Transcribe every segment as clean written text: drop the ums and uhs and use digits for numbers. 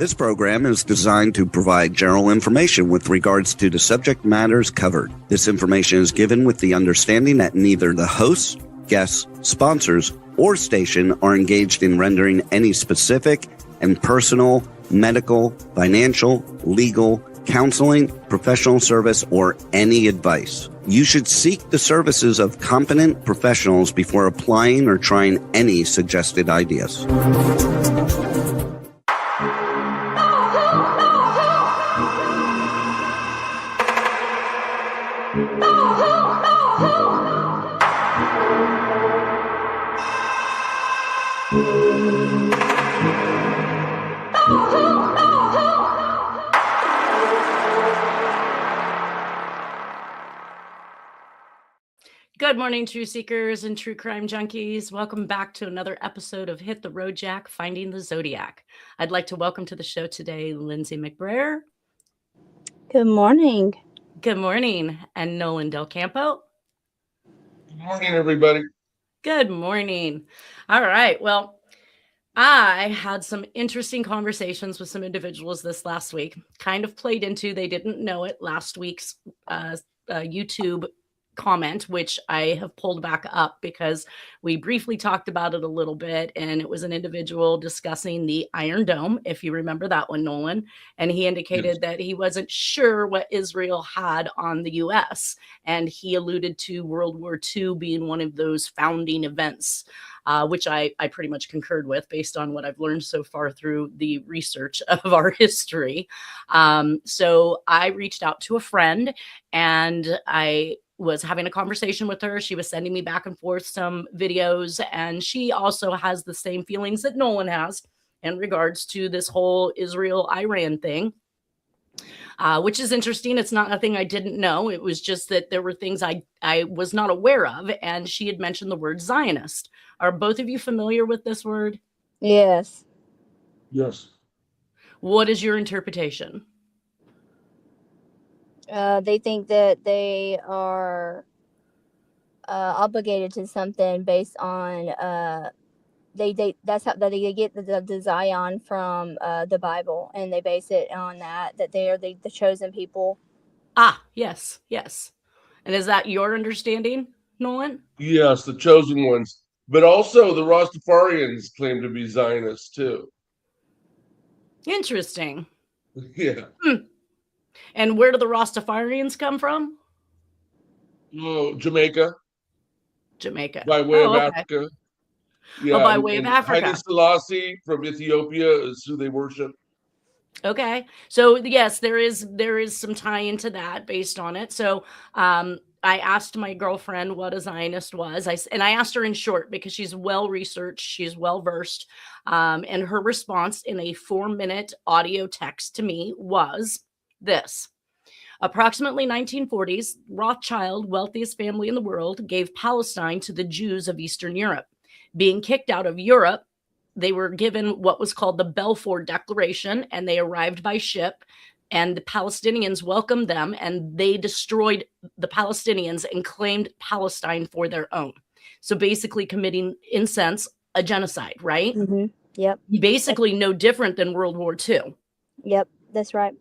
This program is designed to provide general information with regards to the subject matters covered. This information is given with the understanding that neither the hosts, guests, sponsors, or station are engaged in rendering any specific and personal, medical, financial, legal, counseling, professional service, or any advice. You should seek the services of competent professionals before applying or trying any suggested ideas. Good morning, true seekers and true crime junkies. Welcome back to another episode of Hit the Road Jack, Finding the Zodiac. I'd like to welcome to the show today Lindsay McBrayer. Good morning. Good morning. And Nolan Del Campo. Good morning, everybody. Good morning. All right. Well, I had some interesting conversations with some individuals this last week. Kind of played into, they didn't know it, last week's YouTube comment, which I have pulled back up because we briefly talked about it a little bit, and it was an individual discussing the Iron Dome, if you remember that one, Nolan, and he indicated that he wasn't sure what Israel had on the U.S., and he alluded to World War II being one of those founding events, which I pretty much concurred with based on what I've learned so far through the research of our history. So I reached out to a friend, and I was having a conversation with her. She was sending me back and forth some videos, and she also has the same feelings that Nolan has in regards to this whole Israel-Iran thing, which is interesting. It's not a thing I didn't know. It was just that there were things I was not aware of, and she had mentioned the word Zionist. Are both of you familiar with this word? Yes. Yes. What is your interpretation? They think that they are obligated to something based on that's how they get the Zion from the Bible, and they base it on that they are the chosen people. Yes. And is that your understanding, Nolan? Yes, the chosen ones. But also the Rastafarians claim to be Zionists too. Interesting. Yeah. And where do the Rastafarians come from? Oh, Jamaica. By way of Africa. Yeah, by way of Africa. Haile Selassie from Ethiopia is who they worship. Okay. So yes, there is some tie into that based on it. So I asked my girlfriend what a Zionist was. I asked her in short because she's well researched, she's well versed, and her response in a 4-minute audio text to me was this. Approximately 1940s, Rothschild, wealthiest family in the world, gave Palestine to the Jews of Eastern Europe. Being kicked out of Europe, they were given what was called the Balfour Declaration, and they arrived by ship, and the Palestinians welcomed them, and they destroyed the Palestinians and claimed Palestine for their own. So basically committing, in sense, a genocide, right? Mm-hmm. Yep. Basically no different than World War II. Yep, that's right.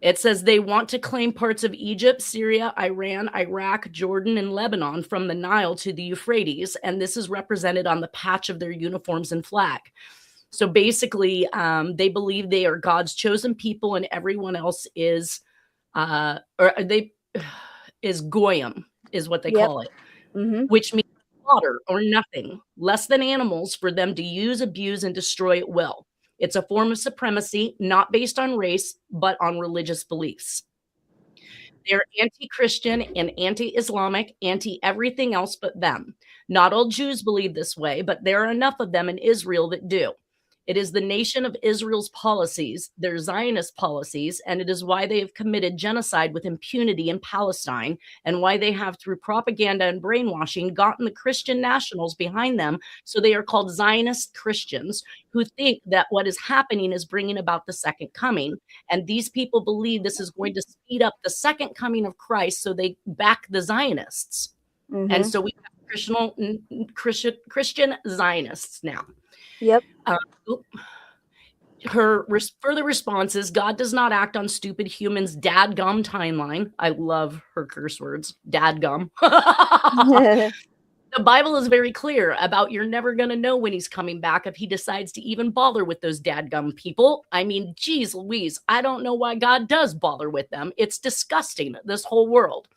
It says they want to claim parts of Egypt, Syria, Iran, Iraq, Jordan, and Lebanon from the Nile to the Euphrates, and this is represented on the patch of their uniforms and flag. So basically, they believe they are God's chosen people, and everyone else is goyim, is what they call it, which means slaughter or nothing, less than animals for them to use, abuse, and destroy at will. It's a form of supremacy, not based on race, but on religious beliefs. They're anti-Christian and anti-Islamic, anti-everything else but them. Not all Jews believe this way, but there are enough of them in Israel that do. It is the nation of Israel's policies, their Zionist policies, and it is why they have committed genocide with impunity in Palestine, and why they have, through propaganda and brainwashing, gotten the Christian nationals behind them, so they are called Zionist Christians, who think that what is happening is bringing about the second coming, and these people believe this is going to speed up the second coming of Christ, so they back the Zionists. And so we have Christian Zionists now. Yep. Her further response is, God does not act on stupid humans' dadgum timeline. I love her curse words. Dadgum. The Bible is very clear about you're never going to know when he's coming back if he decides to even bother with those dadgum people. I mean, geez Louise, I don't know why God does bother with them. It's disgusting, this whole world.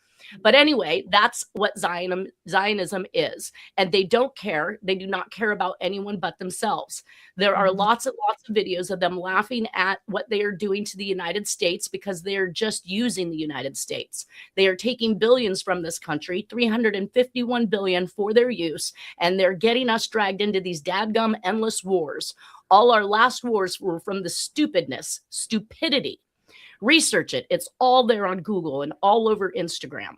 But anyway, that's what Zionism is. And they don't care. They do not care about anyone but themselves. There are lots and lots of videos of them laughing at what they are doing to the United States because they are just using the United States. They are taking billions from this country, 351 billion for their use, and they're getting us dragged into these dadgum endless wars. All our last wars were from the stupidity. Research it. It's all there on Google and all over Instagram.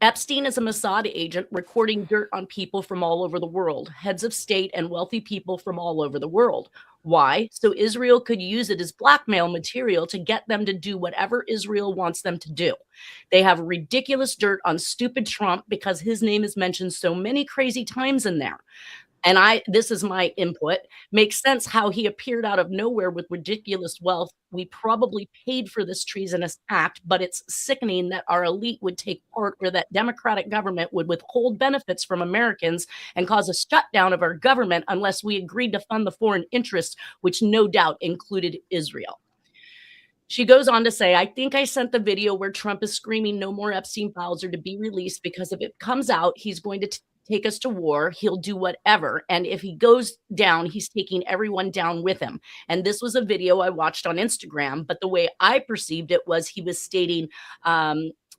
Epstein is a Mossad agent recording dirt on people from all over the world, heads of state and wealthy people from all over the world. Why? So Israel could use it as blackmail material to get them to do whatever Israel wants them to do. They have ridiculous dirt on stupid Trump because his name is mentioned so many crazy times in there. And this is my input, makes sense how he appeared out of nowhere with ridiculous wealth. We probably paid for this treasonous act, but it's sickening that our elite would take part, or that democratic government would withhold benefits from Americans and cause a shutdown of our government unless we agreed to fund the foreign interests, which no doubt included Israel. She goes on to say, I think I sent the video where Trump is screaming no more Epstein files are to be released because if it comes out, he's going to take us to war. He'll do whatever. And if he goes down, he's taking everyone down with him. And this was a video I watched on Instagram. But the way I perceived it was he was stating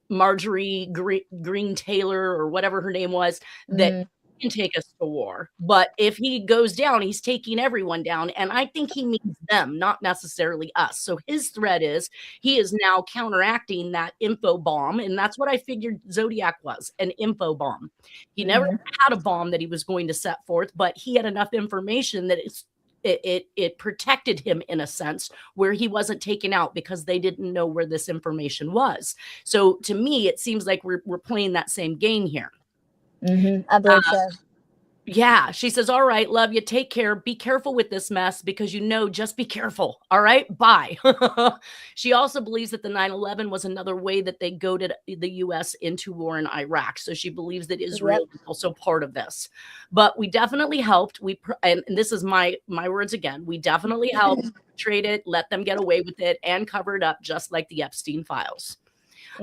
Marjorie Green Taylor or whatever her name was, that can take us to war. But if he goes down, he's taking everyone down. And I think he means them, not necessarily us. So his threat is he is now counteracting that info bomb. And that's what I figured Zodiac was, an info bomb. He never had a bomb that he was going to set forth, but he had enough information that it protected him in a sense where he wasn't taken out because they didn't know where this information was. So to me, it seems like we're playing that same game here. I believe so. Yeah, she says, all right, love you. Take care. Be careful with this mess because just be careful. All right, bye. She also believes that the 9/11 was another way that they goaded the U.S. into war in Iraq. So she believes that Israel is also part of this. But we definitely helped. And this is my words again. We definitely helped trade it, let them get away with it, and cover it up just like the Epstein files.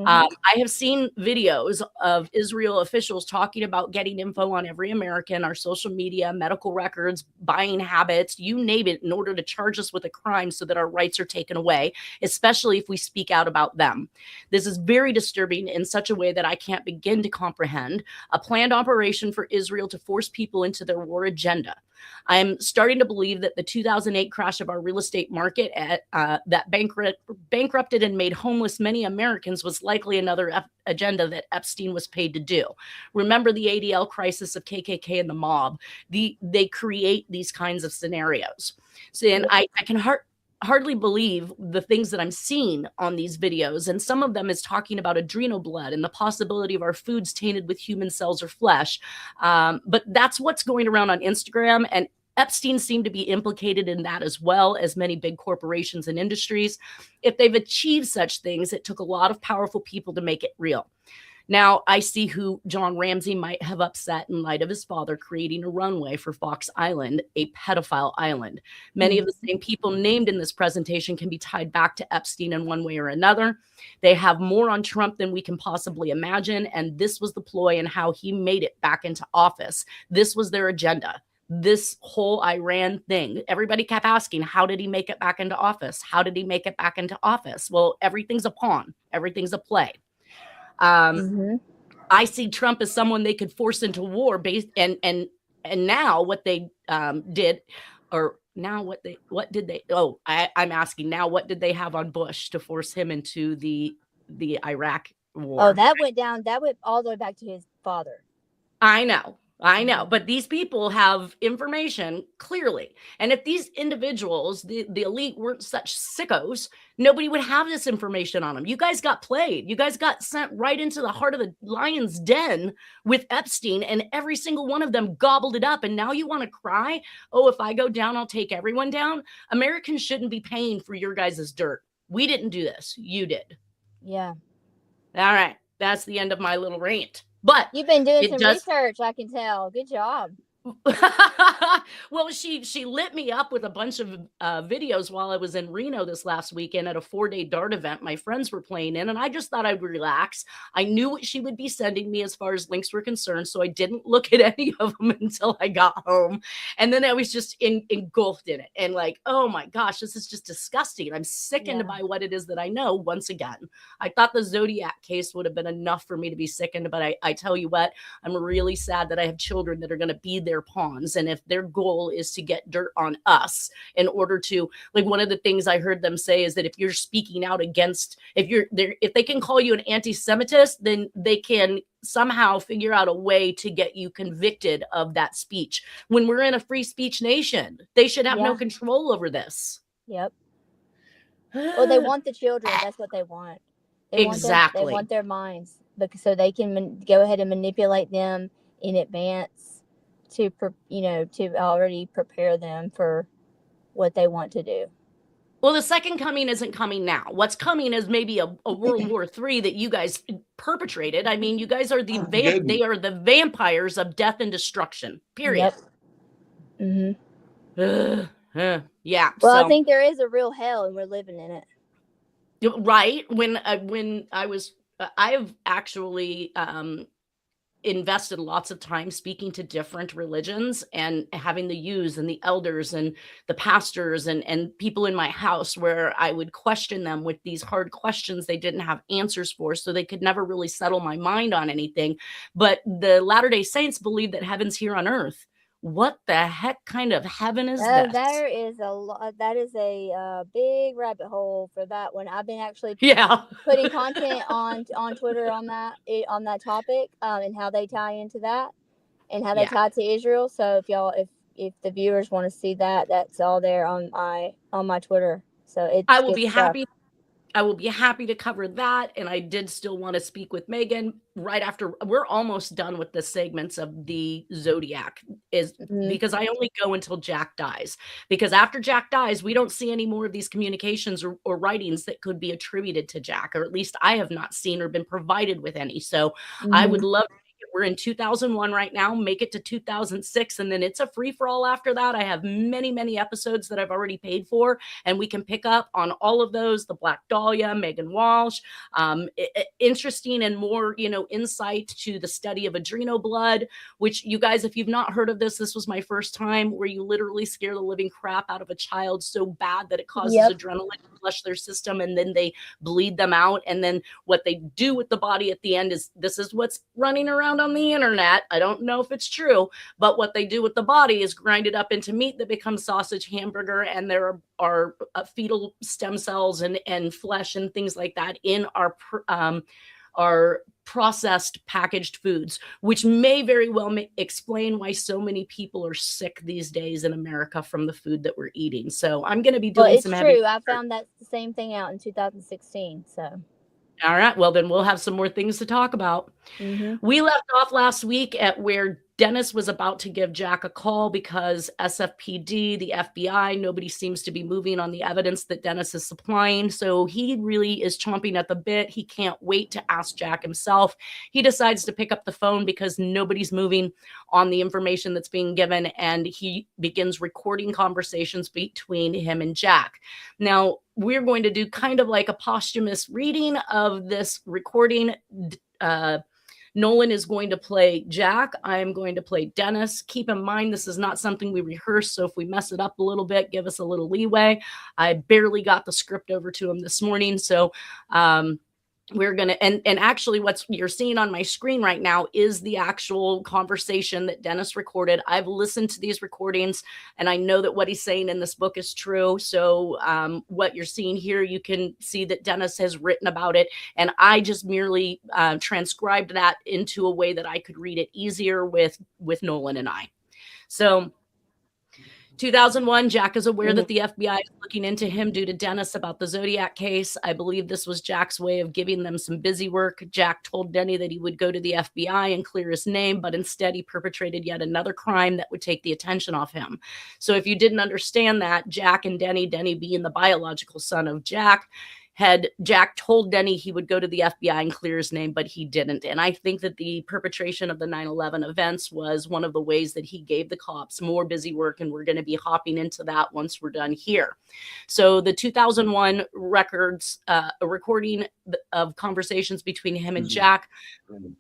I have seen videos of Israel officials talking about getting info on every American, our social media, medical records, buying habits, you name it, in order to charge us with a crime so that our rights are taken away, especially if we speak out about them. This is very disturbing in such a way that I can't begin to comprehend. A planned operation for Israel to force people into their war agenda. I'm starting to believe that the 2008 crash of our real estate market that bankrupted and made homeless many Americans was likely another agenda that Epstein was paid to do. Remember the ADL crisis of KKK and the mob. They create these kinds of scenarios. So, and I can hardly believe the things that I'm seeing on these videos. And some of them is talking about adrenal blood and the possibility of our foods tainted with human cells or flesh. But that's what's going around on Instagram. And Epstein seemed to be implicated in that as well as many big corporations and industries. If they've achieved such things, it took a lot of powerful people to make it real. Now, I see who John Ramsey might have upset in light of his father creating a runway for Fox Island, a pedophile island. Many of the same people named in this presentation can be tied back to Epstein in one way or another. They have more on Trump than we can possibly imagine, and this was the ploy and how he made it back into office. This was their agenda. This whole Iran thing, everybody kept asking, how did he make it back into office? How did he make it back into office? Well, everything's a pawn. Everything's a play. I see Trump as someone they could force into war based and now what they did, or now what did they I'm asking now, what did they have on Bush to force him into the Iraq war? Oh, that went all the way back to his father. I know. I know, but these people have information clearly. And if these individuals, the elite, weren't such sickos, nobody would have this information on them. You guys got played. You guys got sent right into the heart of the lion's den with Epstein, and every single one of them gobbled it up. And now you want to cry? Oh, if I go down, I'll take everyone down. Americans shouldn't be paying for your guys' dirt. We didn't do this. You did. Yeah. All right. That's the end of my little rant. But you've been doing some research, I can tell. Good job. Well, she lit me up with a bunch of videos while I was in Reno this last weekend at a 4-day dart event my friends were playing in, and I just thought I'd relax. I knew what she would be sending me as far as links were concerned, so I didn't look at any of them until I got home. And then I was just engulfed in it and like, oh my gosh, this is just disgusting. I'm sickened by what it is that I know. Once again, I thought the Zodiac case would have been enough for me to be sickened, but I tell you what, I'm really sad that I have children that are going to be their pawns, and if their goal is to get dirt on us in order to, like, one of the things I heard them say is that if you're speaking out against, if they can call you an anti-Semitist, then they can somehow figure out a way to get you convicted of that speech. When we're in a free speech nation, they should have no control over this. Yep. Well, they want the children. That's what they want. They exactly. They want their minds, because so they can go ahead and manipulate them in advance to already prepare them for what they want to do. Well, the second coming isn't coming now. What's coming is maybe a World War III that you guys perpetrated. I mean, you guys are they are the vampires of death and destruction. Period. Yep. Mm-hmm. Yeah. Well, I think there is a real hell, and we're living in it. Right. When I've actually invested lots of time speaking to different religions and having the youths and the elders and the pastors and people in my house, where I would question them with these hard questions they didn't have answers for, so they could never really settle my mind on anything. But the Latter-day Saints believe that heaven's here on earth. What the heck kind of heaven is this? There is that is a big rabbit hole for that one. I've been actually putting content on Twitter on that topic, and how they tie into that, and how they tie to Israel. So if the viewers want to see that, that's all there on my Twitter. So I will be happy. I will be happy to cover that. And I did still want to speak with Megan right after. We're almost done with the segments of the Zodiac, because I only go until Jack dies. Because after Jack dies, we don't see any more of these communications or writings that could be attributed to Jack, or at least I have not seen or been provided with any. So I would love to. We're in 2001 right now, make it to 2006, and then it's a free-for-all after that. I have many, many episodes that I've already paid for, and we can pick up on all of those, the Black Dahlia, Megan Walsh, interesting and more, insight to the study of adrenal blood, which, you guys, if you've not heard of this was my first time, where you literally scare the living crap out of a child so bad that it causes adrenaline to flush their system, and then they bleed them out. And then what they do with the body at the end is, this is what's running around on the internet. I don't know if it's true, but what they do with the body is grind it up into meat that becomes sausage, hamburger, and there are fetal stem cells and flesh and things like that in our processed packaged foods, which may very well explain why so many people are sick these days in America from the food that we're eating. So I'm going to be doing some heavy. It's true. I found that the same thing out in 2016. So. All right. Well, then we'll have some more things to talk about. We left off last week at where Dennis was about to give Jack a call because SFPD, the FBI, nobody seems to be moving on the evidence that Dennis is supplying. So he really is chomping at the bit. He can't wait to ask Jack himself. He decides to pick up the phone because nobody's moving on the information that's being given. And he begins recording conversations between him and Jack. Now, we're going to do kind of like a posthumous reading of this recording. Nolan is going to play Jack. I am going to play Dennis. Keep in mind, this is not something we rehearse, so if we mess it up a little bit, give us a little leeway. I barely got the script over to him this morning, so we're going to, and actually what you're seeing on my screen right now is the actual conversation that Dennis recorded. I've listened to these recordings and I know that what he's saying in this book is true. So what you're seeing here, you can see that Dennis has written about it. And I just merely transcribed that into a way that I could read it easier with Nolan and I. So 2001, Jack is aware that the FBI is looking into him due to Dennis about the Zodiac case. I believe this was Jack's way of giving them some busy work. Jack told Denny that he would go to the FBI and clear his name, but instead he perpetrated yet another crime that would take the attention off him. So if you didn't understand that, Jack and Denny being the biological son of Jack, Jack told Denny he would go to the FBI and clear his name, but he didn't. And I think that the perpetration of the 9/11 events was one of the ways that he gave the cops more busy work. And we're going to be hopping into that once we're done here. So the 2001 records, a recording of conversations between him and Jack.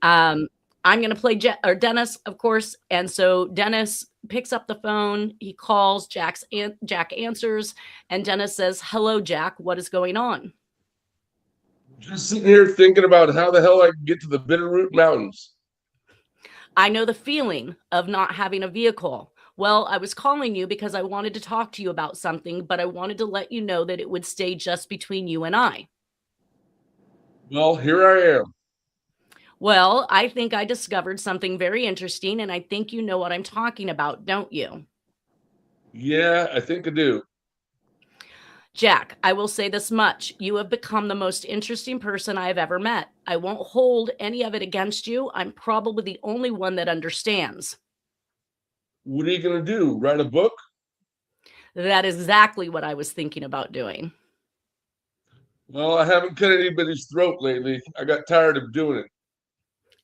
I'm going to play Dennis, of course. And so Dennis picks up the phone. He calls. Jack answers. And Dennis says, "Hello, Jack. What is going on?" Just sitting here thinking about how the hell I can get to the Bitterroot Mountains. I know the feeling of not having a vehicle. Well, I was calling you because I wanted to talk to you about something, but I wanted to let you know that it would stay just between you and I. Well, here I am. Well, I think I discovered something very interesting, and I think you know what I'm talking about, don't you? Yeah, I think I do. Jack, I will say this much. You have become the most interesting person I have ever met. I won't hold any of it against you. I'm probably the only one that understands. What are you going to do? Write a book? That is exactly what I was thinking about doing. Well, I haven't cut anybody's throat lately. I got tired of doing it.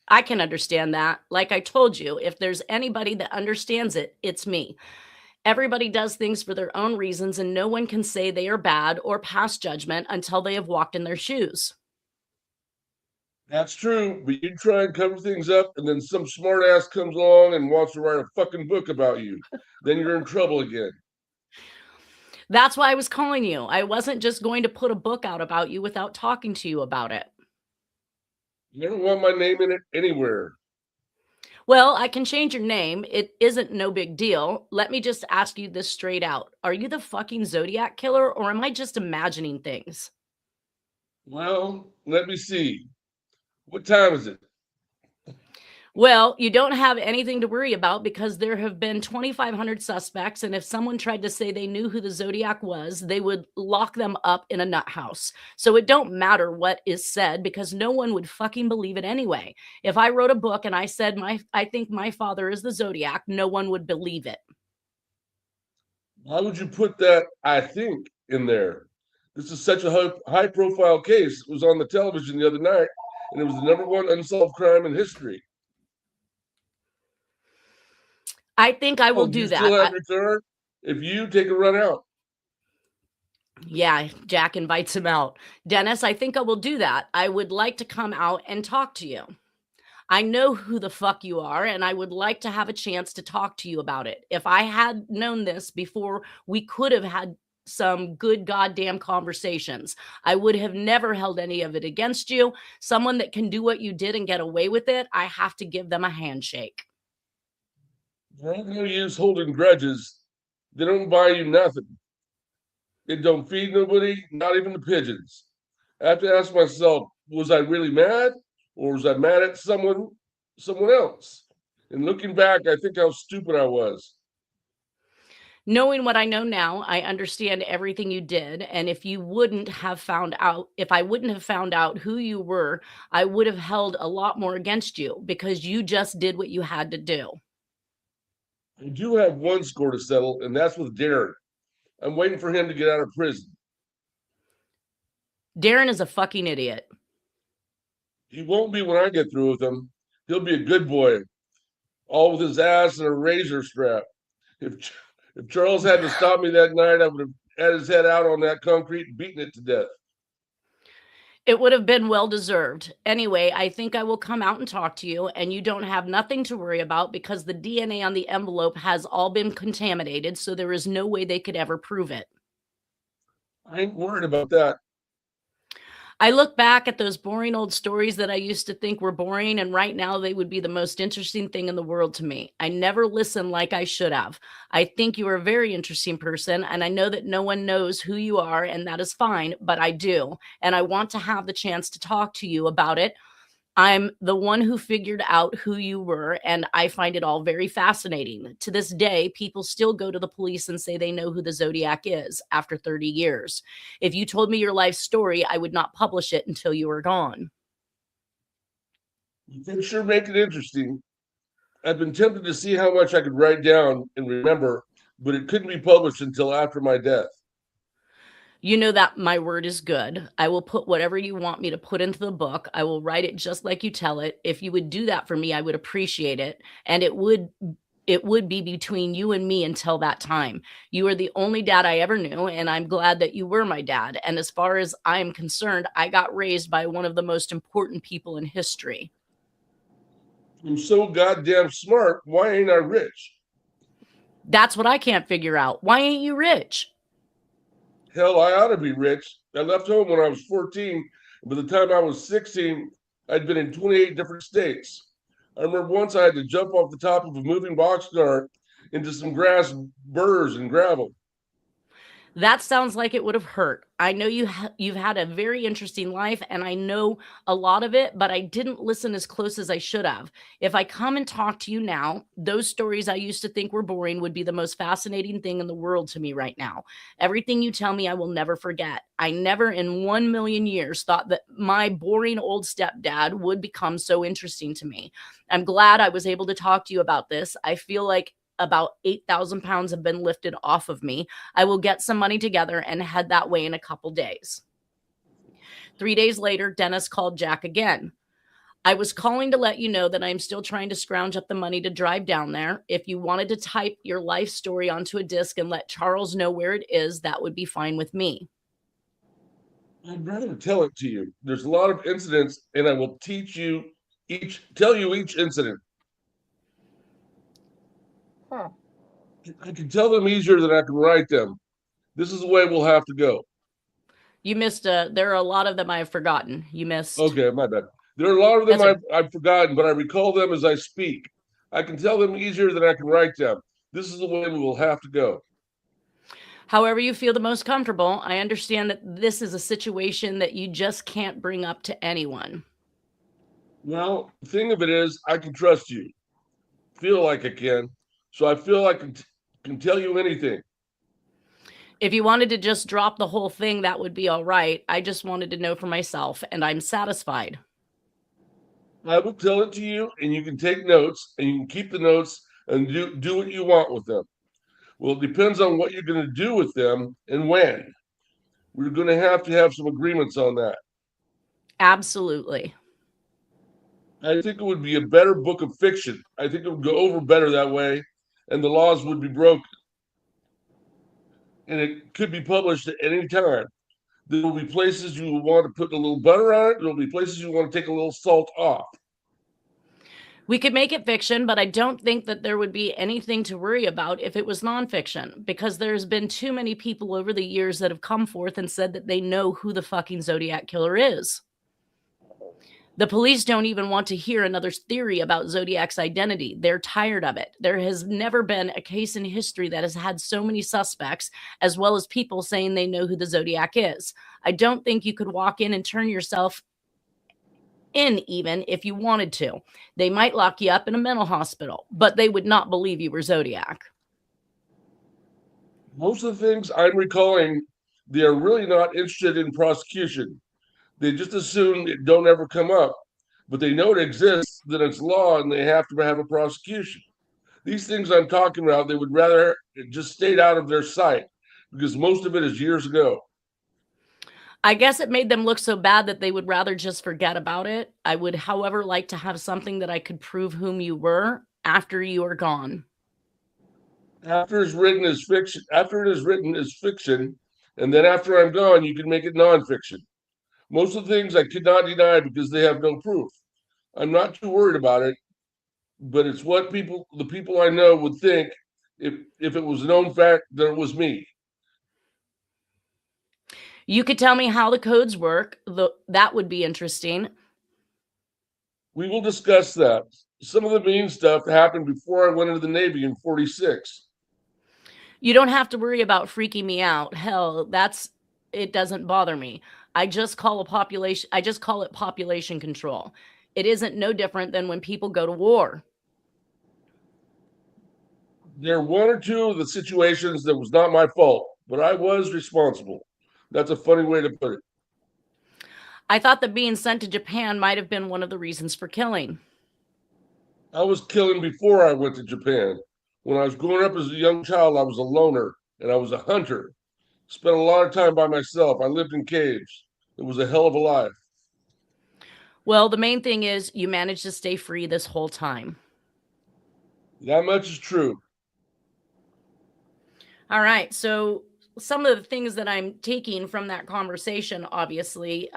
I can understand that. Like I told you, if there's anybody that understands it, it's me. Everybody does things for their own reasons, and no one can say they are bad or pass judgment until they have walked in their shoes. That's true, but you try and cover things up, and then some smart ass comes along and wants to write a fucking book about you. Then you're in trouble again. That's why I was calling you. I wasn't just going to put a book out about you without talking to you about it. You don't want my name in it anywhere. Well, I can change your name. It isn't no big deal. Let me just ask you this straight out. Are you the fucking Zodiac Killer, or am I just imagining things? Well, let me see. What time is it? Well, you don't have anything to worry about because there have been 2,500 suspects. And if someone tried to say they knew who the Zodiac was, they would lock them up in a nut house. So it don't matter what is said because no one would fucking believe it anyway. If I wrote a book and I said, I think my father is the Zodiac, no one would believe it. Why would you put that "I think" in there? This is such a high profile case. It was on the television the other night, and it was the #1 unsolved crime in history. I think I will do that. Still have your turn? If you take a run out. Yeah, Jack invites him out. Dennis, I think I will do that. I would like to come out and talk to you. I know who the fuck you are, and I would like to have a chance to talk to you about it. If I had known this before, we could have had some good goddamn conversations. I would have never held any of it against you. Someone that can do what you did and get away with it, I have to give them a handshake. There ain't no use holding grudges. They don't buy you nothing. It don't feed nobody, not even the pigeons. I have to ask myself, was I really mad? Or was I mad at someone else? And looking back, I think how stupid I was. Knowing what I know now, I understand everything you did. And if I wouldn't have found out who you were, I would have held a lot more against you because you just did what you had to do. I do have one score to settle, and that's with Darren. I'm waiting for him to get out of prison. Darren is a fucking idiot. He won't be when I get through with him. He'll be a good boy, all with his ass and a razor strap. If Charles had to stop me that night, I would have had his head out on that concrete and beaten it to death. It would have been well deserved. Anyway, I think I will come out and talk to you, and you don't have nothing to worry about because the DNA on the envelope has all been contaminated, so there is no way they could ever prove it. I ain't worried about that. I look back at those boring old stories that I used to think were boring, and right now they would be the most interesting thing in the world to me. I never listened like I should have. I think you are a very interesting person, and I know that no one knows who you are, and that is fine, but I do. And I want to have the chance to talk to you about it. I'm the one who figured out who you were, and I find it all very fascinating. To this day, people still go to the police and say they know who the Zodiac is after 30 years. If you told me your life story, I would not publish it until you were gone. You can sure make it interesting. I've been tempted to see how much I could write down and remember, but it couldn't be published until after my death. You know that my word is good. I will put whatever you want me to put into the book. I will write it just like you tell it. If you would do that for me, I would appreciate it. And it would be between you and me until that time. You are the only dad I ever knew, and I'm glad that you were my dad. And as far as I'm concerned, I got raised by one of the most important people in history. I'm so goddamn smart. Why ain't I rich? That's what I can't figure out. Why ain't you rich? Hell, I ought to be rich. I left home when I was 14. And by the time I was 16, I'd been in 28 different states. I remember once I had to jump off the top of a moving boxcar into some grass burrs and gravel. That sounds like it would have hurt. I know you've had a very interesting life, and I know a lot of it, but I didn't listen as close as I should have. If I come and talk to you now, those stories I used to think were boring would be the most fascinating thing in the world to me right now. Everything you tell me, I will never forget. I never in 1,000,000 years thought that my boring old stepdad would become so interesting to me. I'm glad I was able to talk to you about this. I feel like about 8,000 pounds have been lifted off of me. I will get some money together and head that way in a couple days. 3 days later, Dennis called Jack again. I was calling to let you know that I'm still trying to scrounge up the money to drive down there. If you wanted to type your life story onto a disc and let Charles know where it is, that would be fine with me. I'd rather tell it to you. There's a lot of incidents, and I will tell you each incident. Huh. I can tell them easier than I can write them. This is the way we'll have to go. You missed, there are a lot of them I've forgotten. You missed. Okay, my bad. There are a lot of them I've forgotten, but I recall them as I speak. I can tell them easier than I can write them. This is the way we will have to go. However you feel the most comfortable. I understand that this is a situation that you just can't bring up to anyone. Well, the thing of it is, I can trust you. Feel like I can. So I feel I can tell you anything. If you wanted to just drop the whole thing, that would be all right. I just wanted to know for myself, and I'm satisfied. I will tell it to you, and you can take notes, and you can keep the notes and do what you want with them. Well, it depends on what you're going to do with them and when. We're going to have some agreements on that. Absolutely. I think it would be a better book of fiction. I think it would go over better that way, and the laws would be broken. And it could be published at any time. There will be places you will want to put a little butter on it. There will be places you want to take a little salt off. We could make it fiction, but I don't think that there would be anything to worry about if it was nonfiction, because there's been too many people over the years that have come forth and said that they know who the fucking Zodiac Killer is. The police don't even want to hear another theory about Zodiac's identity. They're tired of it. There has never been a case in history that has had so many suspects, as well as people saying they know who the Zodiac is. I don't think you could walk in and turn yourself in even if you wanted to. They might lock you up in a mental hospital, but they would not believe you were Zodiac. Most of the things I'm recalling, they are really not interested in prosecution. They just assume it don't ever come up, but they know it exists, that it's law, and they have to have a prosecution. These things I'm talking about, they would rather it just stayed out of their sight, because most of it is years ago. I guess it made them look so bad that they would rather just forget about it. I would, however, like to have something that I could prove whom you were after you are gone. After it is written as fiction, and then after I'm gone, you can make it nonfiction. Most of the things I could not deny because they have no proof. I'm not too worried about it, but it's what the people I know would think if it was a known fact that it was me. You could tell me how the codes work. That would be interesting. We will discuss that. Some of the mean stuff happened before I went into the Navy in 46. You don't have to worry about freaking me out. Hell, it doesn't bother me. I just call it population control. It isn't no different than when people go to war. There are one or two of the situations that was not my fault, but I was responsible. That's a funny way to put it. I thought that being sent to Japan might have been one of the reasons for killing. I was killing before I went to Japan. When I was growing up as a young child, I was a loner and I was a hunter. Spent a lot of time by myself. I lived in caves. It was a hell of a life. Well, the main thing is you managed to stay free this whole time. That much is true. All right. So some of the things that I'm taking from that conversation, obviously,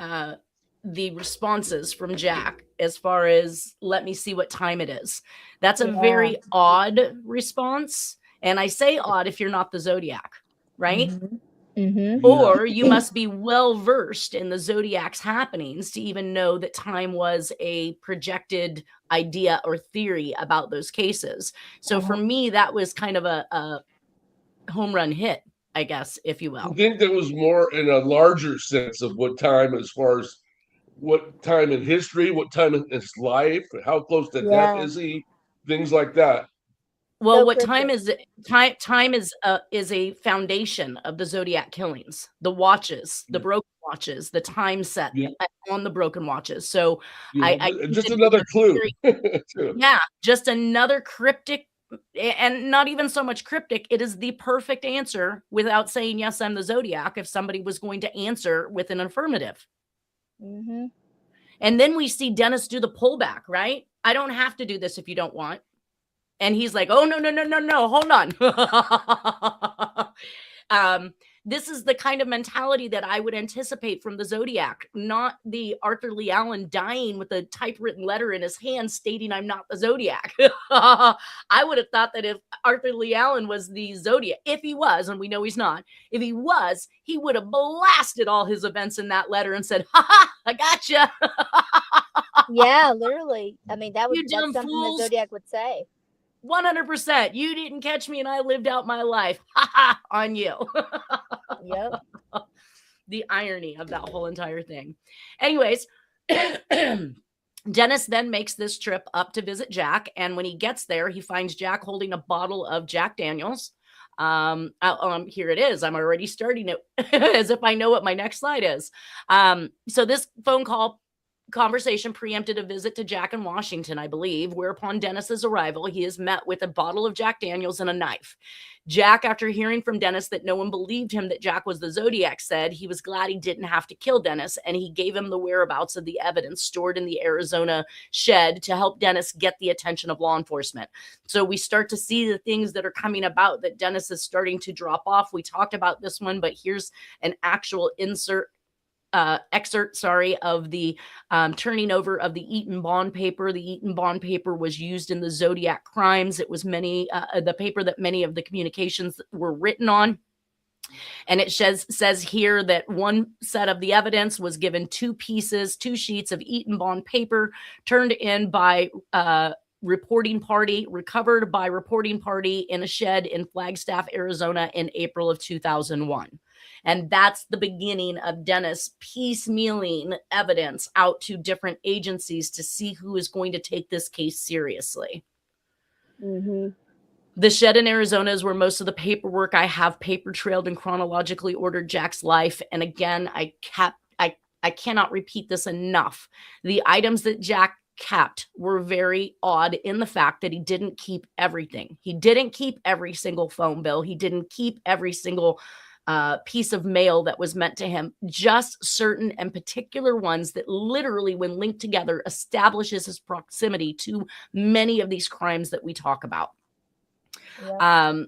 the responses from Jack as far as let me see what time it is. That's a very odd response. And I say odd if you're not the Zodiac, right? Mm-hmm. Mm-hmm. Or you must be well versed in the Zodiac's happenings to even know that time was a projected idea or theory about those cases. So for me, that was kind of a home run hit, I guess, if you will. I think there was more in a larger sense of what time, as far as what time in history, what time in his life, how close to death is he, things like that. Well, so what time is it? Time is a foundation of the Zodiac killings, the watches, the broken watches, the time set on the broken watches. So I just another clue. Just another cryptic, and not even so much cryptic. It is the perfect answer without saying, yes, I'm the Zodiac, if somebody was going to answer with an affirmative. Mm-hmm. And then we see Dennis do the pullback, right? I don't have to do this if you don't want. And he's like, oh, no, hold on. This is the kind of mentality that I would anticipate from the Zodiac, not the Arthur Lee Allen dying with a typewritten letter in his hand stating I'm not the Zodiac. I would have thought that if Arthur Lee Allen was the Zodiac, if he was, and we know he's not, if he was, he would have blasted all his events in that letter and said, ha, I gotcha. Yeah, literally. I mean, that's something the Zodiac would say. 100%. You didn't catch me and I lived out my life. Ha ha, on you. Yep. The irony of that whole entire thing. Anyways, Dennis then makes this trip up to visit Jack. And when he gets there, he finds Jack holding a bottle of Jack Daniels. Here it is. I'm already starting it as if I know what my next slide is. So this phone call conversation preempted a visit to Jack in Washington, I believe, whereupon Dennis's arrival, he is met with a bottle of Jack Daniels and a knife. Jack, after hearing from Dennis that no one believed him that Jack was the Zodiac, said he was glad he didn't have to kill Dennis, and he gave him the whereabouts of the evidence stored in the Arizona shed to help Dennis get the attention of law enforcement. So we start to see the things that are coming about, that Dennis is starting to drop off. We talked about this one, but here's an actual excerpt of the turning over of the Eaton bond paper. The Eaton bond paper was used in the Zodiac crimes. It was the paper that many of the communications were written on. And it says here that one set of the evidence was given two sheets of Eaton bond paper turned in by recovered by reporting party in a shed in Flagstaff, Arizona in April of 2001. And that's the beginning of Dennis piecemealing evidence out to different agencies to see who is going to take this case seriously. Mm-hmm. The shed in Arizona is where most of the paperwork I have paper trailed and chronologically ordered Jack's life. And again, I cannot repeat this enough. The items that Jack kept were very odd in the fact that he didn't keep everything. He didn't keep every single phone bill. He didn't keep every single piece of mail that was meant to him, just certain and particular ones that literally, when linked together, establishes his proximity to many of these crimes that we talk about. Yeah.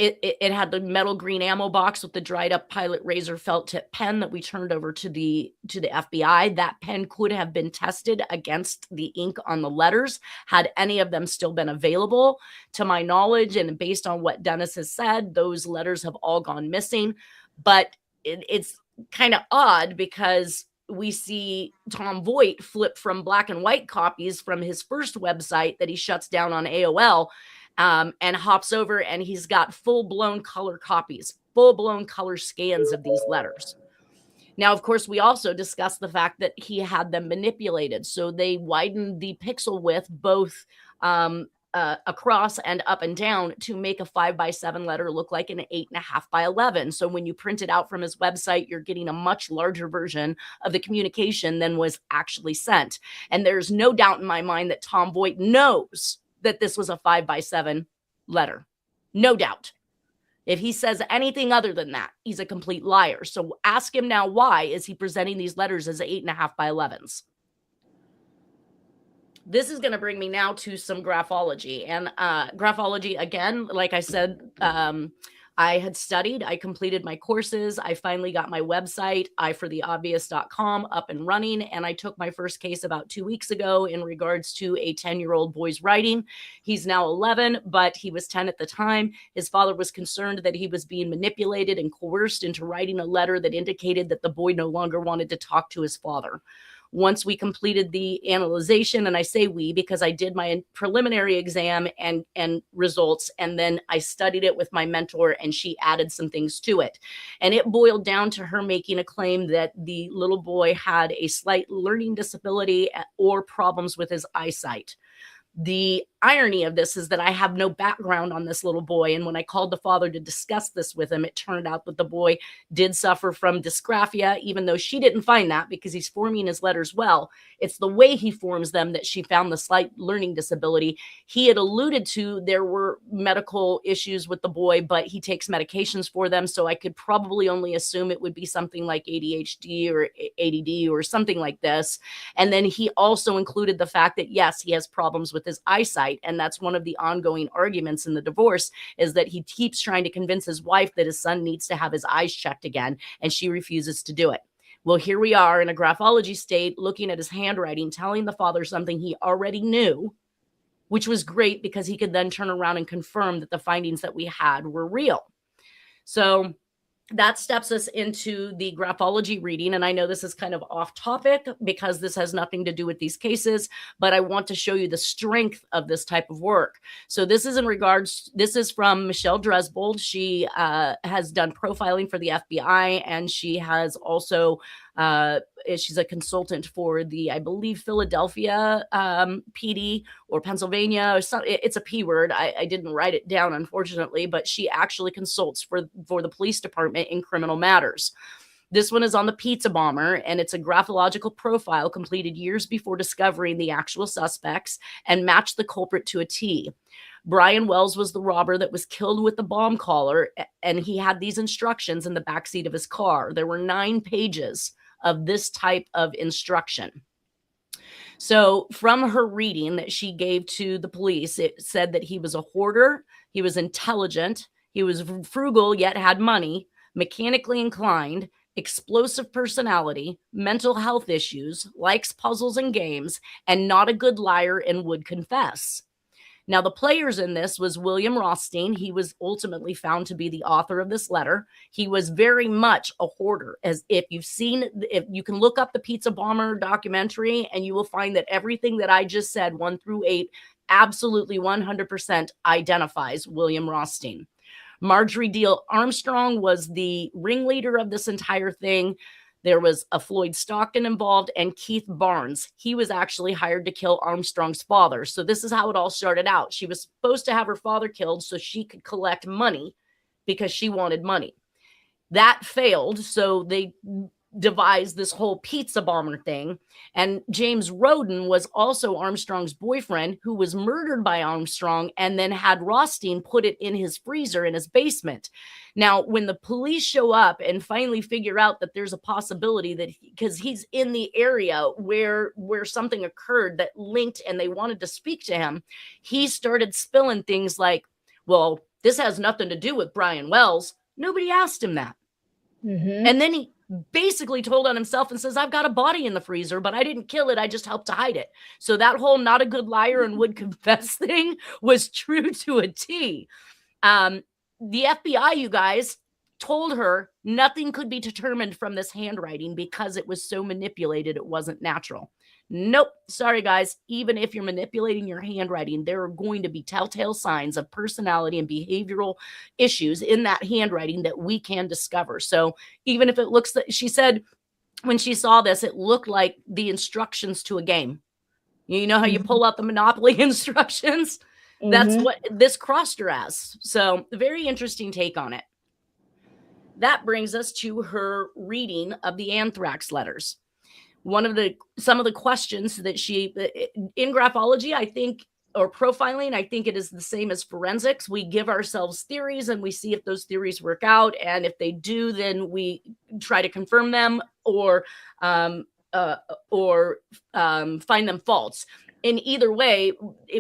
It had the metal green ammo box with the dried up Pilot razor felt tip pen that we turned over to the FBI. That pen could have been tested against the ink on the letters had any of them still been available. To my knowledge, and based on what Dennis has said, those letters have all gone missing. But it's kind of odd because we see Tom Voigt flip from black and white copies from his first website that he shuts down on AOL, and hops over, and he's got full-blown color copies, full-blown color scans of these letters. Now, of course, we also discussed the fact that he had them manipulated. So they widened the pixel width both across and up and down to make a 5x7 letter look like an 8.5x11. So when you print it out from his website, you're getting a much larger version of the communication than was actually sent. And there's no doubt in my mind that Tom Voigt knows that this was a 5x7 letter. No doubt. If he says anything other than that, he's a complete liar. So ask him now, why is he presenting these letters as 8.5x11s? This is going to bring me now to some graphology. And graphology, again, like I said, I had studied, I completed my courses. I finally got my website, ifortheobvious.com, up and running. And I took my first case about 2 weeks ago in regards to a 10-year-old boy's writing. He's now 11, but he was 10 at the time. His father was concerned that he was being manipulated and coerced into writing a letter that indicated that the boy no longer wanted to talk to his father. Once we completed the analyzation, and I say we because I did my preliminary exam and results, and then I studied it with my mentor, and she added some things to it. And it boiled down to her making a claim that the little boy had a slight learning disability or problems with his eyesight. The irony of this is that I have no background on this little boy. And when I called the father to discuss this with him, it turned out that the boy did suffer from dysgraphia, even though she didn't find that because he's forming his letters well. It's the way he forms them that she found the slight learning disability. He had alluded to there were medical issues with the boy, but he takes medications for them. So I could probably only assume it would be something like ADHD or ADD or something like this. And then he also included the fact that, yes, he has problems with his eyesight. And that's one of the ongoing arguments in the divorce, is that he keeps trying to convince his wife that his son needs to have his eyes checked again, and she refuses to do it. Well, here we are in a graphology state, looking at his handwriting, telling the father something he already knew, which was great because he could then turn around and confirm that the findings that we had were real. So that steps us into the graphology reading. And I know this is kind of off topic because this has nothing to do with these cases, but I want to show you the strength of this type of work. So this is this is from Michelle Dresbold. She has done profiling for the FBI, and she has also she's a consultant for the, I believe, Philadelphia PD or Pennsylvania. Or it's a P word. I didn't write it down, unfortunately, but she actually consults for the police department in criminal matters. This one is on the pizza bomber, and it's a graphological profile completed years before discovering the actual suspects and matched the culprit to a T. Brian Wells was the robber that was killed with the bomb collar, and he had these instructions in the backseat of his car. There were 9 pages of this type of instruction. So from her reading that she gave to the police, it said that he was a hoarder, he was intelligent, he was frugal yet had money, mechanically inclined, explosive personality, mental health issues, likes puzzles and games, and not a good liar and would confess. Now, the players in this was William Rothstein. He was ultimately found to be the author of this letter. He was very much a hoarder. As if you can look up the Pizza Bomber documentary, and you will find that everything that I just said, 1 through 8, absolutely 100% identifies William Rothstein. Marjorie Deal Armstrong was the ringleader of this entire thing. There was a Floyd Stockton involved, and Keith Barnes. He was actually hired to kill Armstrong's father. So this is how it all started out. She was supposed to have her father killed so she could collect money because she wanted money. That failed, so they devised this whole pizza bomber thing. And James Roden was also Armstrong's boyfriend, who was murdered by Armstrong and then had Rothstein put it in his freezer in his basement. Now, when the police show up and finally figure out that there's a possibility that because he's in the area where something occurred that linked, and they wanted to speak to him, he started spilling things like, well, this has nothing to do with Brian Wells. Nobody asked him that. Mm-hmm. And then he basically told on himself and says, I've got a body in the freezer, but I didn't kill it. I just helped to hide it. So that whole not a good liar and would confess thing was true to a T. The FBI, you guys, told her nothing could be determined from this handwriting because it was so manipulated, it wasn't natural. Nope. Sorry, guys. Even if you're manipulating your handwriting, there are going to be telltale signs of personality and behavioral issues in that handwriting that we can discover. So even if it looks like, she said when she saw this, it looked like the instructions to a game. You know how you pull out the Monopoly instructions? That's what this crossed her as. So very interesting take on it. That brings us to her reading of the anthrax letters. Some of the questions that she, in graphology, I think, or profiling, I think it is the same as forensics. We give ourselves theories and we see if those theories work out. And if they do, then we try to confirm them or find them false. In either way,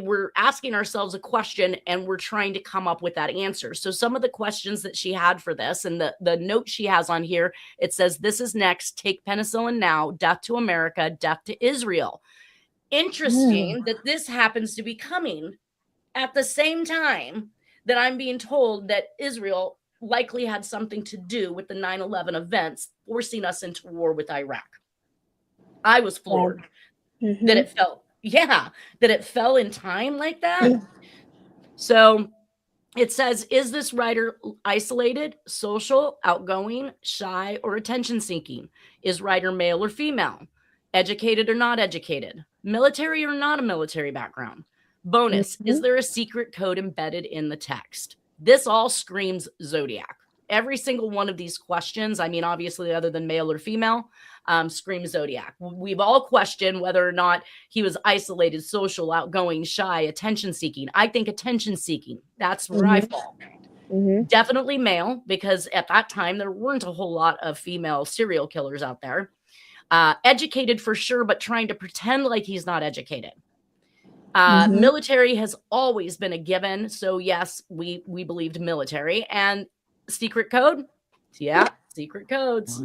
we're asking ourselves a question and we're trying to come up with that answer. So some of the questions that she had for this, and the note she has on here, it says, "This is next. Take penicillin now. Death to America. Death to Israel." Interesting that this happens to be coming at the same time that I'm being told that Israel likely had something to do with the 9/11 events, forcing us into war with Iraq. I was floored that it felt, that it fell in time like that. So it says, is this writer isolated, social, outgoing, shy, or attention-seeking? Is writer male or female? Educated or not educated? Military or not a military background? Bonus, is there a secret code embedded in the text? This all screams Zodiac. Every single one of these questions, I mean, obviously, other than male or female, screams Zodiac. We've all questioned whether or not he was isolated, social, outgoing, shy, attention-seeking. I think attention-seeking. That's where I fall. Definitely male, because at that time, there weren't a whole lot of female serial killers out there. Educated for sure, but trying to pretend like he's not educated. Military has always been a given. So yes, we believed military. And secret code? Yeah, secret codes.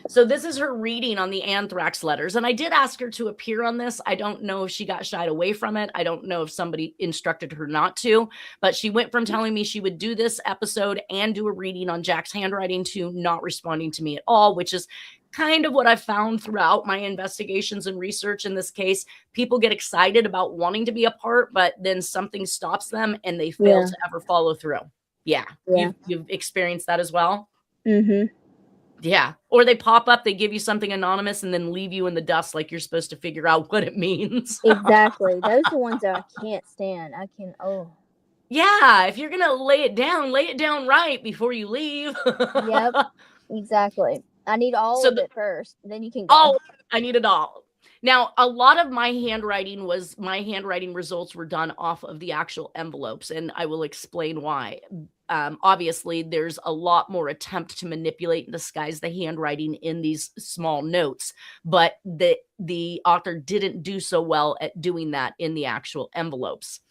So this is her reading on the anthrax letters. And I did ask her to appear on this. I don't know if she got shied away from it. I don't know if somebody instructed her not to, but she went from telling me she would do this episode and do a reading on Jack's handwriting to not responding to me at all, which is kind of what I found throughout my investigations and research in this case. People get excited about wanting to be a part, but then something stops them and they fail to ever follow through. Yeah. You've experienced that as well? Yeah. Or they pop up, they give you something anonymous and then leave you in the dust like you're supposed to figure out what it means. Exactly. Those are the ones that I can't stand. Yeah. If you're going to lay it down right before you leave. Yep. Exactly. I need all of it first. Then you can go. I need it all. Now, a lot of my handwriting results were done off of the actual envelopes, and I will explain why. Obviously, there's a lot more attempt to manipulate and disguise the handwriting in these small notes, but the author didn't do so well at doing that in the actual envelopes.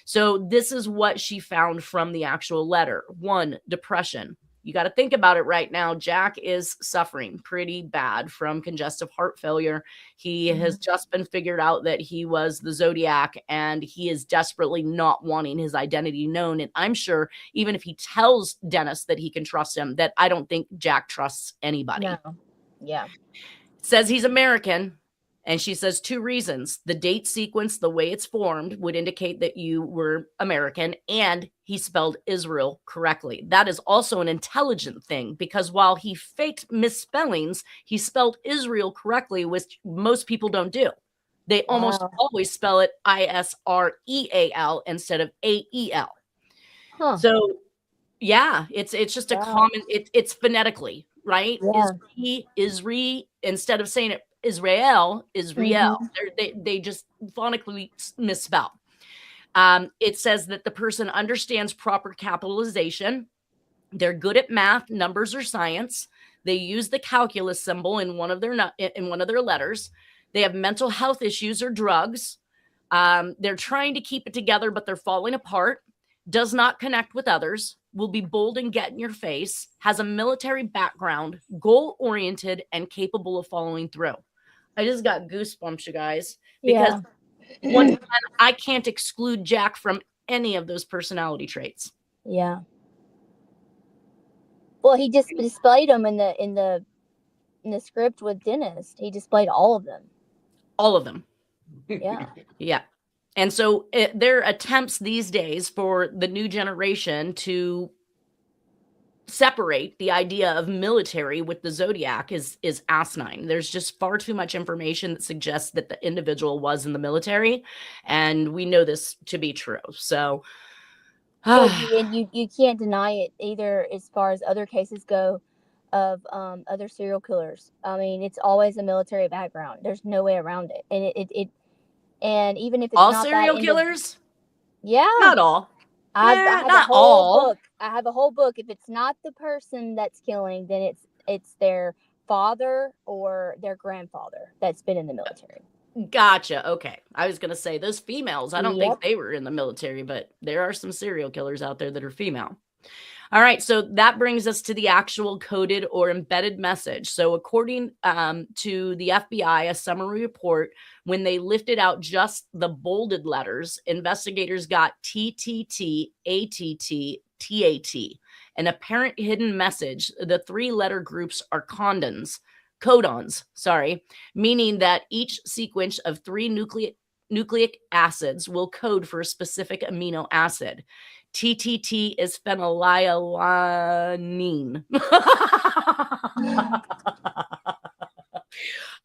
So this is what she found from the actual letter. 1, depression. You got to think about it right now. Jack is suffering pretty bad from congestive heart failure. He has just been figured out that he was the Zodiac, and he is desperately not wanting his identity known. And I'm sure even if he tells Dennis that he can trust him, that I don't think Jack trusts anybody. No. Yeah. Says he's American. And she says 2 reasons. The date sequence, the way it's formed, would indicate that you were American, and he spelled Israel correctly. That is also an intelligent thing, because while he faked misspellings, he spelled Israel correctly, which most people don't do. They almost always spell it Israel instead of Ael. So, yeah, it's just a common, it's phonetically, right? Yeah. Isri, instead of saying it Israel. They just phonetically misspell. It says that the person understands proper capitalization. They're good at math, numbers, or science. They use the calculus symbol in one of their letters. They have mental health issues or drugs. They're trying to keep it together, but they're falling apart. Does not connect with others. Will be bold and get in your face. Has a military background. Goal-oriented and capable of following through. I just got goosebumps, you guys, because once again, I can't exclude Jack from any of those personality traits. Yeah. Well, he just displayed them in the script with Dennis. He displayed all of them. All of them. Yeah. Yeah. And so there are attempts these days for the new generation to separate the idea of military with the Zodiac is asinine. There's just far too much information that suggests that the individual was in the military, and we know this to be true. So and you can't deny it either as far as other cases go of other serial killers. I mean, it's always a military background. There's no way around it. And it and even if it's all not serial that killers, yeah, not all. I have not a whole all. book. I have a whole book. If it's not the person that's killing, then it's their father or their grandfather that's been in the military. Gotcha. Okay. I was going to say those females, I don't Yep. think they were in the military, but there are some serial killers out there that are female. All right. So that brings us to the actual coded or embedded message. So according to the FBI, a summary report, when they lifted out just the bolded letters, investigators got TTT, ATT, TAT, an apparent hidden message. The 3-letter groups are codons, meaning that each sequence of 3 nucleic acids will code for a specific amino acid. TTT is phenylalanine.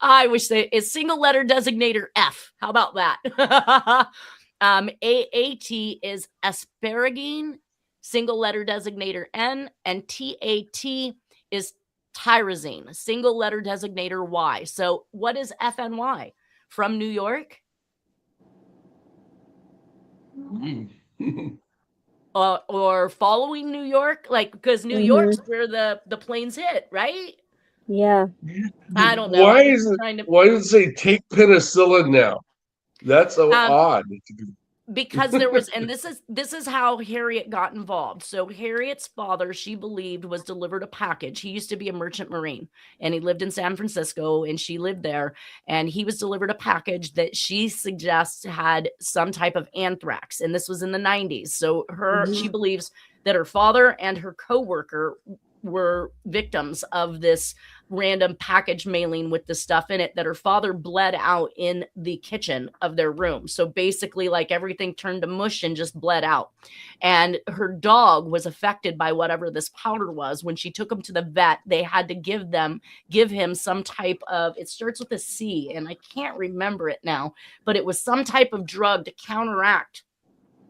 I wish it's single letter designator F. How about that? AAT is asparagine, single letter designator N, and TAT is tyrosine, single letter designator Y. So what is FNY? From New York? Or following New York? Like, because New York's where the planes hit, right? Yeah. I don't know. Why does it say take penicillin now? That's so odd. Because there was, and this is how Harriet got involved. So Harriet's father, she believed, was delivered a package. He used to be a merchant marine, and he lived in San Francisco, and she lived there, and he was delivered a package that she suggests had some type of anthrax, and this was in the 90s. So she believes that her father and her coworker were victims of this random package mailing with the stuff in it, that her father bled out in the kitchen of their room. So basically, like, everything turned to mush and just bled out. And her dog was affected by whatever this powder was. When she took him to the vet, they had to give him some type of, it starts with a C, and I can't remember it now, but it was some type of drug to counteract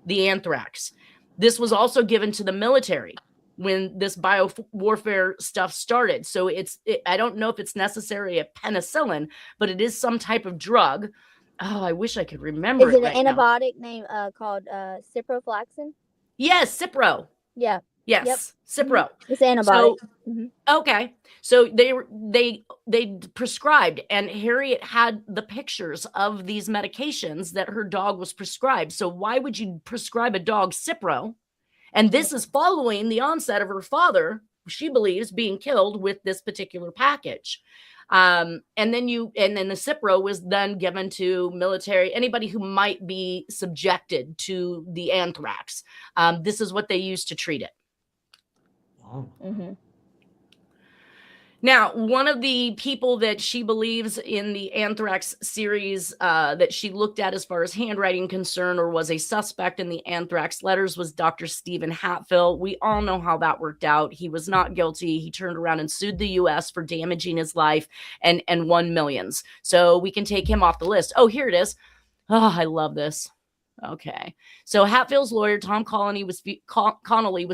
the anthrax. This was also given to the military when this biowarfare stuff started. So I don't know if it's necessarily a penicillin, but it is some type of drug. Oh, I wish I could remember. Is it an antibiotic name called ciprofloxacin? Yes, Cipro. Yeah. Yes, yep. Cipro. It's antibiotic. Okay. So they prescribed, and Harriet had the pictures of these medications that her dog was prescribed. So why would you prescribe a dog Cipro? And this is following the onset of her father, she believes, being killed with this particular package. And then the Cipro was then given to military, anybody who might be subjected to the anthrax. This is what they used to treat it. Mm-hmm. Now, one of the people that she believes in the anthrax series that she looked at as far as handwriting concern, or was a suspect in the anthrax letters, was Dr. Stephen Hatfield. We all know how that worked out. He was not guilty. He turned around and sued the U.S. for damaging his life and won millions. So we can take him off the list. Oh, here it is. Oh, I love this. Okay. So Hatfield's lawyer, Tom Connolly, was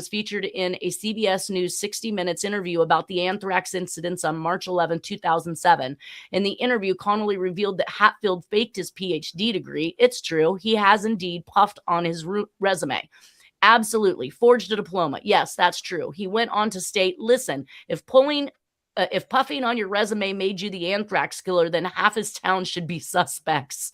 featured in a CBS News 60 Minutes interview about the anthrax incidents on March 11, 2007. In the interview, Connolly revealed that Hatfield faked his PhD degree. It's true. He has indeed puffed on his resume. Absolutely. Forged a diploma. Yes, that's true. He went on to state, listen, if puffing on your resume made you the anthrax killer, then half his town should be suspects.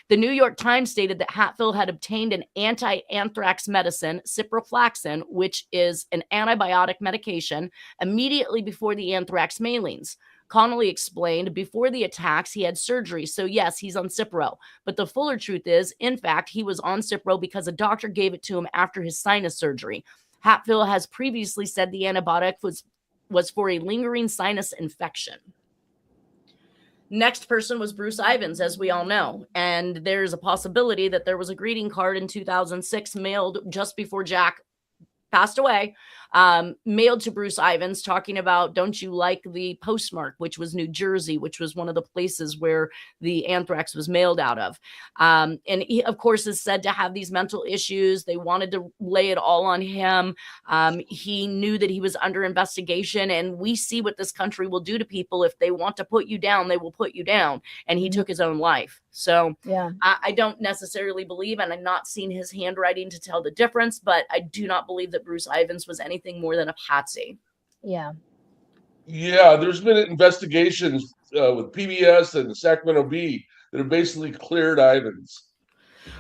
The New York Times stated that Hatfield had obtained an anti-anthrax medicine, ciprofloxacin, which is an antibiotic medication, immediately before the anthrax mailings. Connolly explained, before the attacks, he had surgery, so yes, he's on Cipro. But the fuller truth is, in fact, he was on Cipro because a doctor gave it to him after his sinus surgery. Hatfield has previously said the antibiotic was for a lingering sinus infection. Next person was Bruce Ivins, as we all know. And there's a possibility that there was a greeting card in 2006 mailed just before Jack passed away, mailed to Bruce Ivins talking about, don't you like the postmark, which was New Jersey, which was one of the places where the anthrax was mailed out of. And he, of course, is said to have these mental issues. They wanted to lay it all on him. He knew that he was under investigation, and we see what this country will do to people. If they want to put you down, they will put you down. And he took his own life. So yeah, I don't necessarily believe, and I'm not seeing his handwriting to tell the difference, but I do not believe that Bruce Ivins was anything more than a patsy. Yeah. Yeah, there's been investigations with PBS and the Sacramento Bee that have basically cleared Ivins.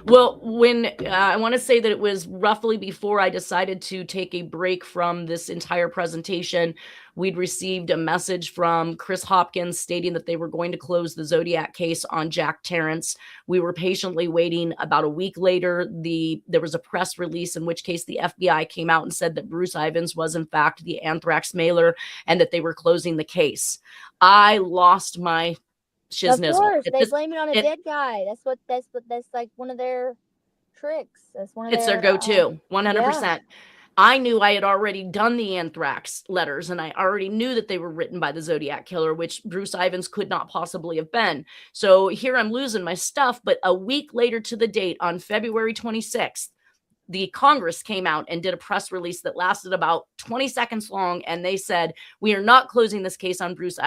Well, when I want to say that it was roughly before I decided to take a break from this entire presentation, we'd received a message from Chris Hopkins stating that they were going to close the Zodiac case on Jack Terrence. We were patiently waiting. About a week later, there was a press release in which case the FBI came out and said that Bruce Ivins was in fact the anthrax mailer and that they were closing the case. I lost my shiznizle. Of course, they blame it on a dead guy. That's like one of their tricks. That's one of it's their go-to, 100%. Yeah. I knew I had already done the anthrax letters, and I already knew that they were written by the Zodiac Killer, which Bruce Ivins could not possibly have been. So here I'm losing my stuff, but a week later to the date, on February 26th, the Congress came out and did a press release that lasted about 20 seconds long, and they said, we are not closing this case on Bruce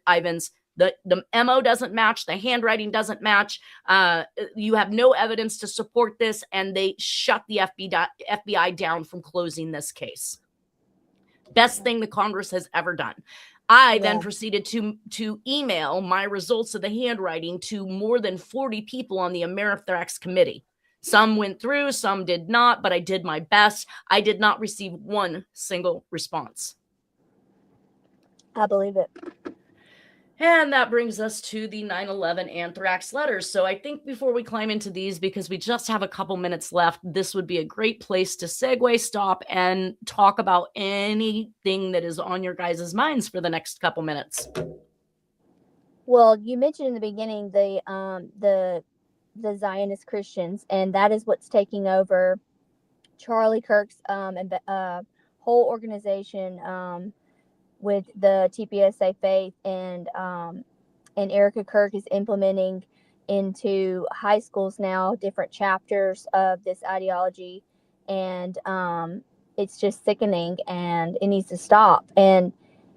Ivins. The MO doesn't match. The handwriting doesn't match. You have no evidence to support this. And they shut the FBI down from closing this case. Best thing the Congress has ever done. I then proceeded to email my results of the handwriting to more than 40 people on the Amerithrax committee. Some went through, some did not, but I did my best. I did not receive one single response. I believe it. And that brings us to the 9/11 anthrax letters. So I think before we climb into these, because we just have a couple minutes left, this would be a great place to segue, stop, and talk about anything that is on your guys' minds for the next couple minutes. Well, you mentioned in the beginning the Zionist Christians, and that is what's taking over Charlie Kirk's whole organization. With the TPSA faith, and Erica Kirk is implementing into high schools now different chapters of this ideology, and it's just sickening, and it needs to stop. And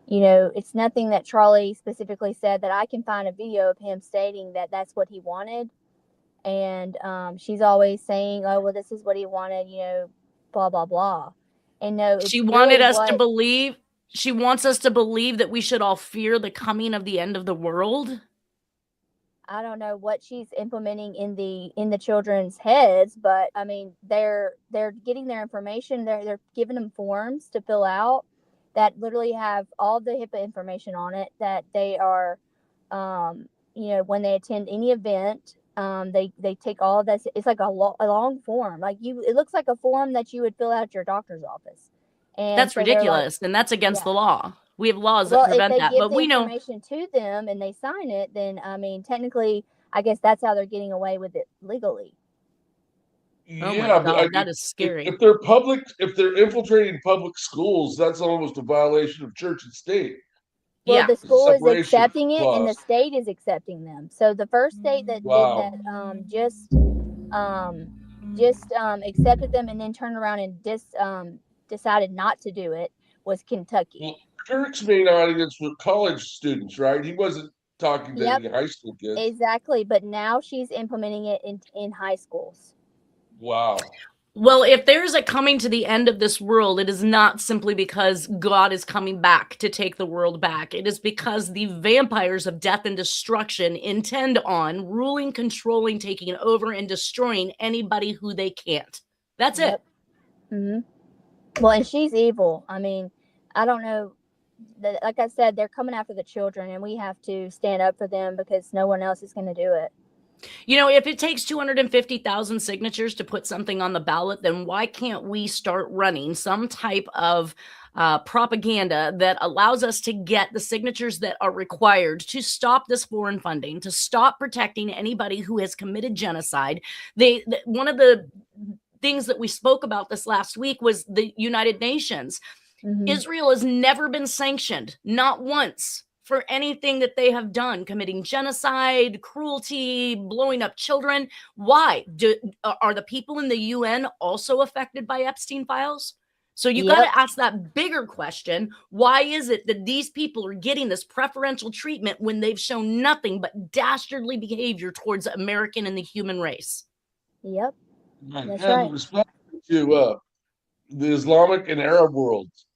you know, it's nothing that Charlie specifically said that I can find a video of him stating that that's what he wanted, and she's always saying, oh well, this is what he wanted, you know, blah blah blah. And no, she wanted us to believe. She wants us to believe that we should all fear the coming of the end of the world. I don't know what she's implementing in the children's heads, but I mean, they're getting their information. They're giving them forms to fill out that literally have all the HIPAA information on it. That they are, you know, when they attend any event, they take all of this. It's like a long form. Like it looks like a form that you would fill out at your doctor's office. And that's so ridiculous, and that's against the law. We have laws that prevent that, but we know. If they give the information to them and they sign it, then I mean, technically, I guess that's how they're getting away with it legally. Oh my God, that is scary. If they're infiltrating public schools, that's almost a violation of church and state. Well, the school is accepting it, and the state is accepting them. So the first state that did that just accepted them and then turned around and decided not to do it was Kentucky. Well, Kirk's main audience were college students, right? He wasn't talking to any high school kids. Exactly, but now she's implementing it in high schools. Wow. Well, if there's a coming to the end of this world, it is not simply because God is coming back to take the world back. It is because the vampires of death and destruction intend on ruling, controlling, taking over, and destroying anybody who they can't. That's it. Mm-hmm. Well, and she's evil. I mean, I don't know. Like I said, they're coming after the children, and we have to stand up for them because no one else is going to do it. You know, if it takes 250,000 signatures to put something on the ballot, then why can't we start running some type of propaganda that allows us to get the signatures that are required to stop this foreign funding, to stop protecting anybody who has committed genocide? One of the things that we spoke about this last week was the United Nations. Israel has never been sanctioned, not once, for anything that they have done, committing genocide, cruelty, blowing up children. Why? Are the people in the UN also affected by Epstein files? So you got to ask that bigger question. Why is it that these people are getting this preferential treatment when they've shown nothing but dastardly behavior towards American and the human race? Yep. That's right. Respect to the Islamic and Arab worlds.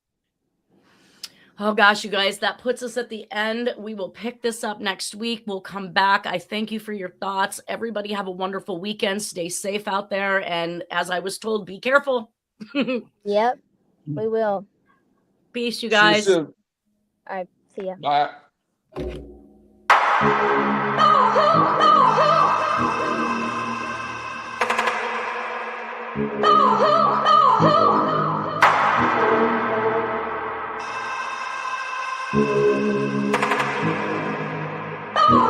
Oh gosh, you guys, that puts us at the end. We will pick this up next week. We'll come back. I thank you for your thoughts. Everybody have a wonderful weekend. Stay safe out there. And as I was told, be careful. Yep, we will. Peace, you guys. All right, see ya. Bye. Oh,